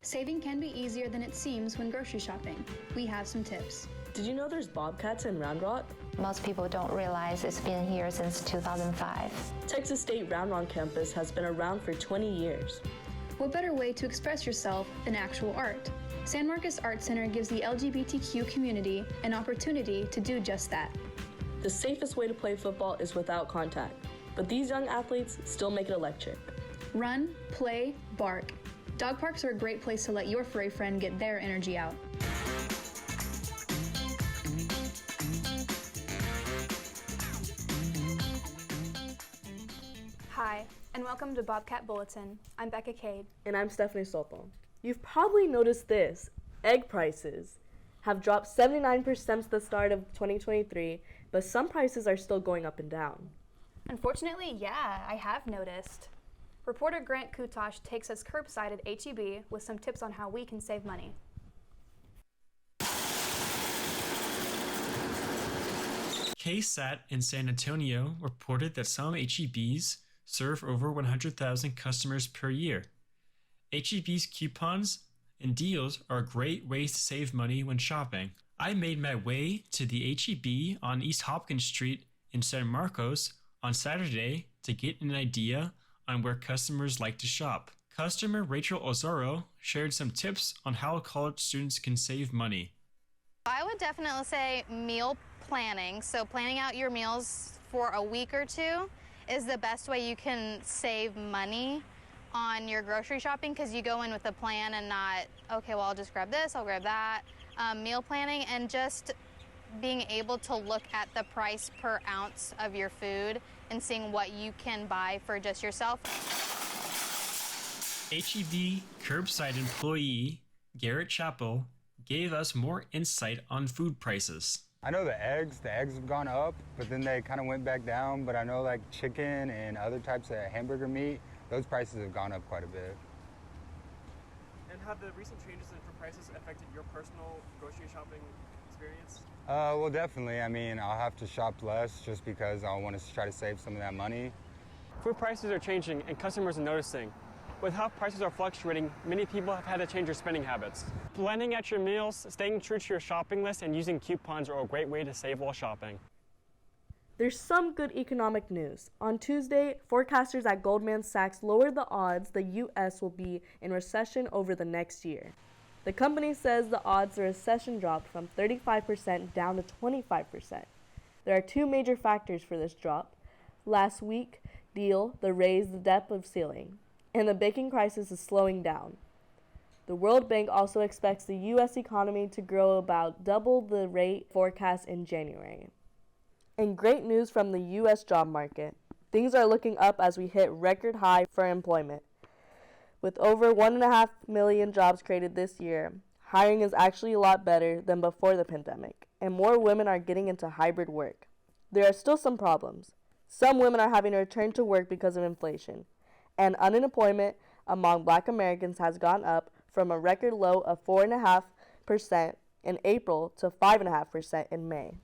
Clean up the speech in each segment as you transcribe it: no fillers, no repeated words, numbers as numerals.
Saving can be easier than it seems when grocery shopping. We have some tips. Did you know there's Bobcats in Round Rock? Most people don't realize it's been here since 2005. Texas State Round Rock campus has been around for 20 years. What better way to express yourself than actual art? San Marcos Art Center gives the LGBTQ community an opportunity to do just that. The safest way to play football is without contact, but these young athletes still make it electric. Run, play, bark. Dog parks are a great place to let your furry friend get their energy out. Hi, and welcome to Bobcat Bulletin. I'm Becca Cade. And I'm Stephanie Soto. You've probably noticed this. Egg prices have dropped 79% since the start of 2023, but some prices are still going up and down. Unfortunately, yeah, I have noticed. Reporter Grant Kutosh takes us curbside at H-E-B with some tips on how we can save money. KSAT in San Antonio reported that some H-E-Bs serve over 100,000 customers per year. H-E-B's coupons and deals are a great ways to save money when shopping. I made my way to the H-E-B on East Hopkins Street in San Marcos on Saturday to get an idea on where customers like to shop. Customer Rachel Ozoro shared some tips on how college students can save money. I would definitely say meal planning. So planning out your meals for a week or two is the best way you can save money on your grocery shopping, because you go in with a plan and not, okay, well, I'll just grab this, I'll grab that. Meal planning and just being able to look at the price per ounce of your food and seeing what you can buy for just yourself. H-E-B curbside employee Garrett Chappell gave us more insight on food prices. I know the eggs have gone up, but then they kind of went back down. But I know like chicken and other types of hamburger meat, those prices have gone up quite a bit. And have the recent changes in food prices affected your personal grocery shopping experience? Well, definitely. I mean, I'll have to shop less just because I want to try to save some of that money. Food prices are changing and customers are noticing. With how prices are fluctuating, many people have had to change their spending habits. Planning out your meals, staying true to your shopping list, and using coupons are a great way to save while shopping. There's some good economic news. On Tuesday, forecasters at Goldman Sachs lowered the odds the U.S. will be in recession over the next year. The company says the odds the recession dropped from 35% down to 25%. There are two major factors for this drop. Last week, deal the raise the debt of ceiling, and the banking crisis is slowing down. The World Bank also expects the U.S. economy to grow about double the rate forecast in January. And great news from the U.S. job market. Things are looking up as we hit record high for employment. With over 1.5 million jobs created this year, hiring is actually a lot better than before the pandemic, and more women are getting into hybrid work. There are still some problems. Some women are having to return to work because of inflation, and unemployment among Black Americans has gone up from a record low of 4.5% in April to 5.5% in May.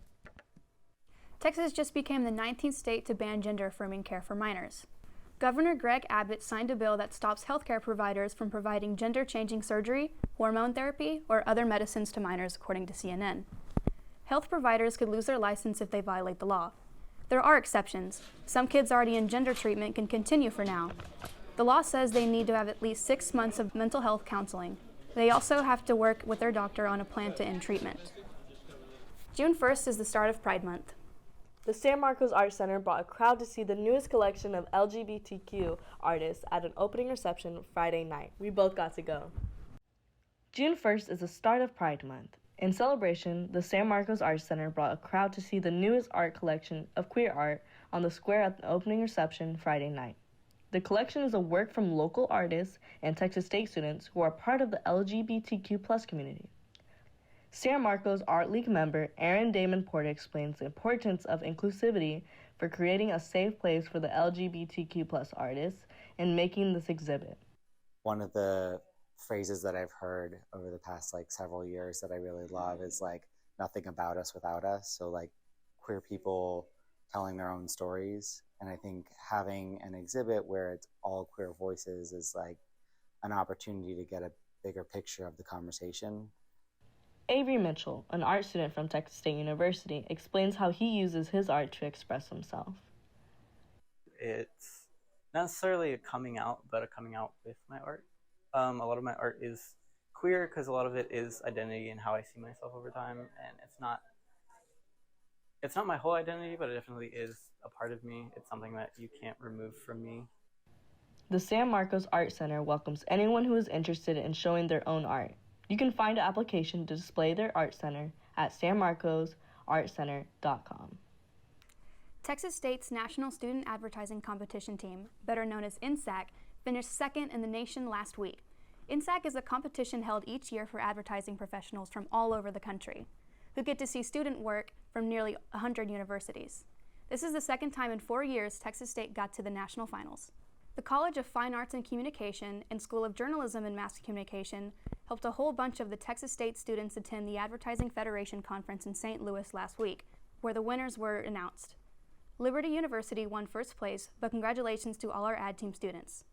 Texas just became the 19th state to ban gender-affirming care for minors. Governor Greg Abbott signed a bill that stops healthcare providers from providing gender-changing surgery, hormone therapy, or other medicines to minors, according to CNN. Health providers could lose their license if they violate the law. There are exceptions. Some kids already in gender treatment can continue for now. The law says they need to have at least 6 months of mental health counseling. They also have to work with their doctor on a plan to end treatment. June 1st is the start of Pride Month. The San Marcos Art Center brought a crowd to see the newest collection of LGBTQ artists at an opening reception Friday night. We both got to go. June 1st is the start of Pride Month. In celebration, the San Marcos Art Center brought a crowd to see the newest art collection of queer art on the square at the opening reception Friday night. The collection is a work from local artists and Texas State students who are part of the LGBTQ+ community. San Marcos Art League member Aaron Damon Porter explains the importance of inclusivity for creating a safe place for the LGBTQ+ artists and making this exhibit. One of the phrases that I've heard over the past several years that I really love is nothing about us without us. So queer people telling their own stories. And I think having an exhibit where it's all queer voices is an opportunity to get a bigger picture of the conversation. Avery Mitchell, an art student from Texas State University, explains how he uses his art to express himself. It's not necessarily a coming out, but a coming out with my art. A lot of my art is queer because a lot of it is identity and how I see myself over time, and it's not my whole identity, but it definitely is a part of me. It's something that you can't remove from me. The San Marcos Art Center welcomes anyone who is interested in showing their own art. You can find an application to display their art center at sanmarcosartcenter.com. Texas State's National Student Advertising Competition Team, better known as NSAC, finished second in the nation last week. NSAC is a competition held each year for advertising professionals from all over the country, who get to see student work from nearly 100 universities. This is the second time in 4 years Texas State got to the national finals. The College of Fine Arts and Communication and School of Journalism and Mass Communication helped a whole bunch of the Texas State students attend the Advertising Federation Conference in St. Louis last week, where the winners were announced. Liberty University won first place, but congratulations to all our ad team students.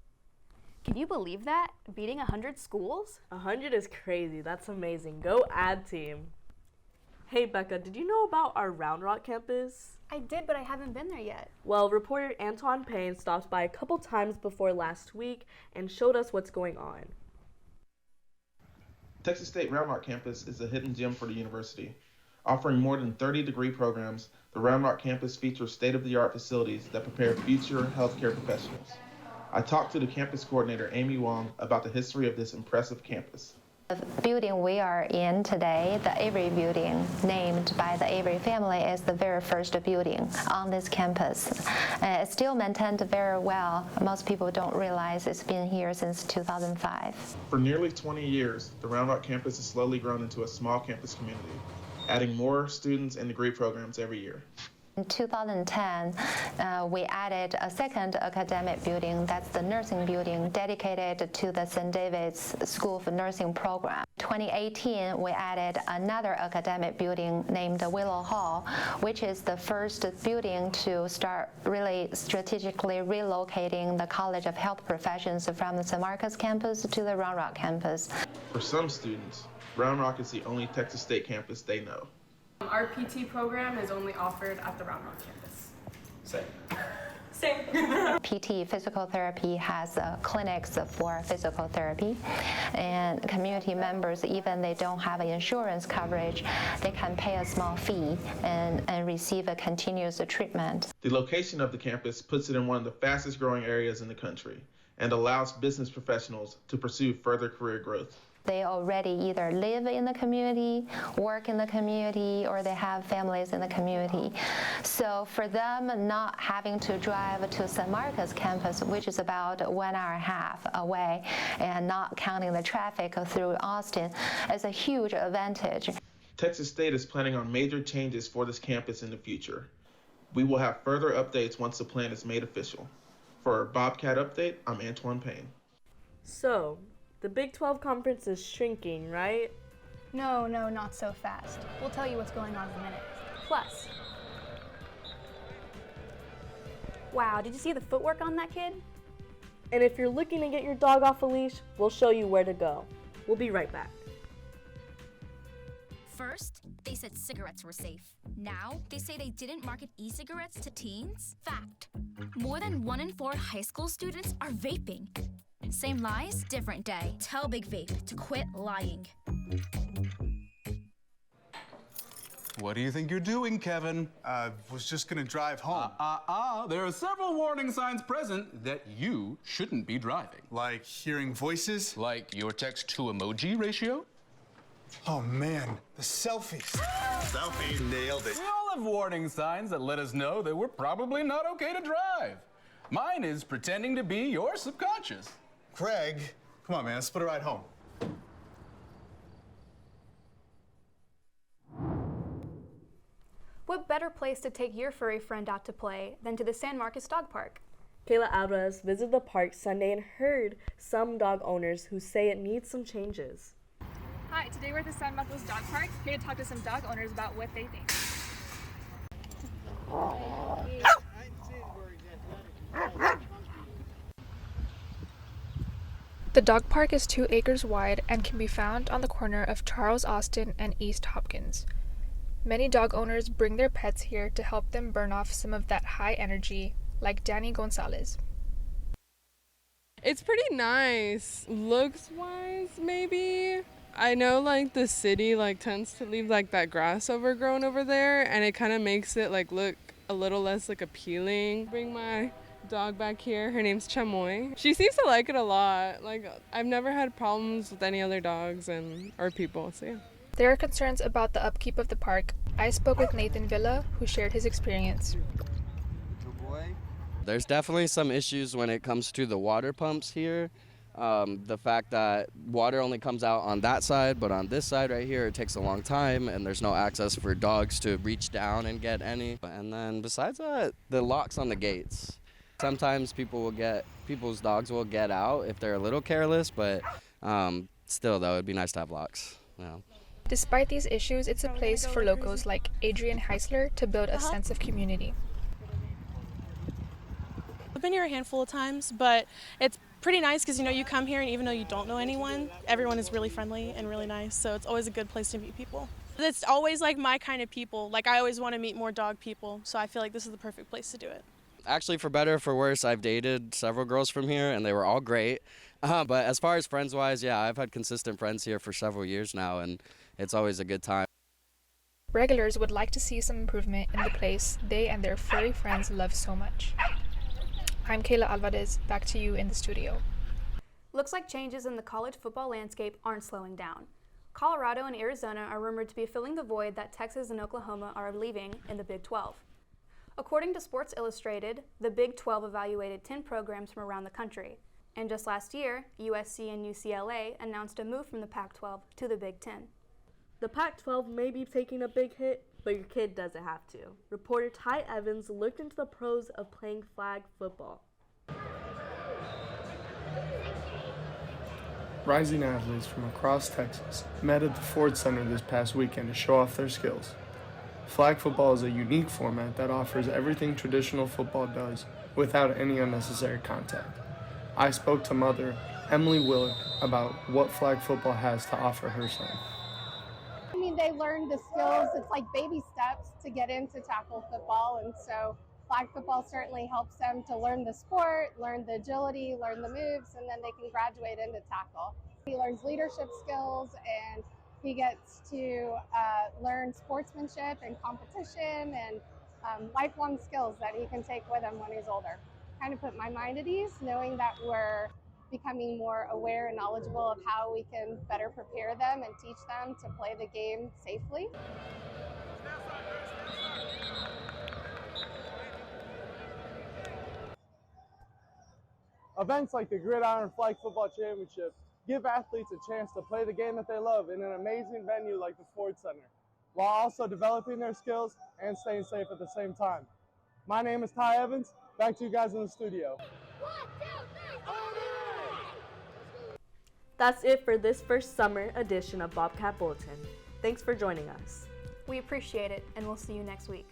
Can you believe that? Beating 100 schools? 100 is crazy. That's amazing. Go ad team. Hey, Becca, did you know about our Round Rock campus? I did, but I haven't been there yet. Well, reporter Antoine Payne stopped by a couple times before last week and showed us what's going on. Texas State Round Rock campus is a hidden gem for the university. Offering more than 30 degree programs, the Round Rock campus features state-of-the-art facilities that prepare future healthcare professionals. I talked to the campus coordinator, Amy Wong, about the history of this impressive campus. The building we are in today, the Avery building, named by the Avery family, is the very first building on this campus. It's still maintained very well. Most people don't realize it's been here since 2005. For nearly 20 years, the Round Rock campus has slowly grown into a small campus community, adding more students and degree programs every year. In 2010, we added a second academic building, that's the nursing building, dedicated to the St. David's School of Nursing program. 2018, we added another academic building named Willow Hall, which is the first building to start really strategically relocating the College of Health Professions from the San Marcos campus to the Round Rock campus. For some students, Round Rock is the only Texas State campus they know. Our PT program is only offered at the Round Rock campus. Same. PT, physical therapy, has clinics for physical therapy, and community members, even they don't have insurance coverage, they can pay a small fee and receive a continuous treatment. The location of the campus puts it in one of the fastest growing areas in the country and allows business professionals to pursue further career growth. They already either live in the community, work in the community, or they have families in the community. So for them, not having to drive to San Marcos campus, which is about 1.5 hours away, and not counting the traffic through Austin, is a huge advantage. Texas State is planning on major changes for this campus in the future. We will have further updates once the plan is made official. For Bobcat Update, I'm Antoine Payne. So, the Big 12 conference is shrinking, right? No, not so fast. We'll tell you what's going on in a minute. Plus, wow, did you see the footwork on that kid? And if you're looking to get your dog off a leash, we'll show you where to go. We'll be right back. First, they said cigarettes were safe. Now, they say they didn't market e-cigarettes to teens. Fact. More than 1 in 4 high school students are vaping. Same lies, different day. Tell Big Vape to quit lying. What do you think you're doing, Kevin? Was just gonna drive home. There are several warning signs present that you shouldn't be driving. Like hearing voices? Like your text-to-emoji ratio? Oh man, the selfies. Selfie. Nailed it. We all have warning signs that let us know that we're probably not okay to drive. Mine is pretending to be your subconscious. Craig, come on man, let's put a ride home. What better place to take your furry friend out to play than to the San Marcos Dog Park? Kayla Alvarez visited the park Sunday and heard some dog owners who say it needs some changes. Hi, today we're at the San Marcos Dog Park, here to talk to some dog owners about what they think. The dog park is 2 acres wide and can be found on the corner of Charles Austin and East Hopkins. Many dog owners bring their pets here to help them burn off some of that high energy, like Danny Gonzalez. It's pretty nice. Looks-wise, maybe. I know like the city like tends to leave like that grass overgrown over there, and it kind of makes it like look a little less like appealing. Bring my dog back here. Her name's Chamoy. She seems to like it a lot. Like I've never had problems with any other dogs or people. So yeah. There are concerns about the upkeep of the park. I spoke with Nathan Villa, who shared his experience. There's definitely some issues when it comes to the water pumps here. The fact that water only comes out on that side, but on this side right here, it takes a long time, and there's no access for dogs to reach down and get any. And then besides that, the locks on the gates. Sometimes people's dogs will get out if they're a little careless, but still, though, it'd be nice to have locks. Yeah. Despite these issues, it's a place for locals like Adrian Heisler to build a sense of community. I've been here a handful of times, but it's pretty nice because, you come here and even though you don't know anyone, everyone is really friendly and really nice, so it's always a good place to meet people. It's always like my kind of people. Like I always want to meet more dog people, so I feel like this is the perfect place to do it. Actually, for better or for worse, I've dated several girls from here, and they were all great. But as far as friends-wise, yeah, I've had consistent friends here for several years now, and it's always a good time. Regulars would like to see some improvement in the place they and their furry friends love so much. I'm Kayla Alvarez, back to you in the studio. Looks like changes in the college football landscape aren't slowing down. Colorado and Arizona are rumored to be filling the void that Texas and Oklahoma are leaving in the Big 12. According to Sports Illustrated, the Big 12 evaluated 10 programs from around the country, and just last year, USC and UCLA announced a move from the Pac-12 to the Big 10. The Pac-12 may be taking a big hit, but your kid doesn't have to. Reporter Ty Evans looked into the pros of playing flag football. Rising athletes from across Texas met at the Ford Center this past weekend to show off their skills. Flag football is a unique format that offers everything traditional football does without any unnecessary contact. I spoke to mother Emily Willick about what flag football has to offer her son. I mean, they learn the skills. It's like baby steps to get into tackle football, and so flag football certainly helps them to learn the sport, learn the agility, learn the moves, and then they can graduate into tackle. He learns leadership skills, and he gets to learn sportsmanship and competition and lifelong skills that he can take with him when he's older. Kind of put my mind at ease, knowing that we're becoming more aware and knowledgeable of how we can better prepare them and teach them to play the game safely. Events like the Gridiron Flag Football Championship give athletes a chance to play the game that they love in an amazing venue like the Ford Center, while also developing their skills and staying safe at the same time. My name is Ty Evans. Back to you guys in the studio. 1, 2, 3, That's it for this first summer edition of Bobcat Bulletin. Thanks for joining us. We appreciate it, and we'll see you next week.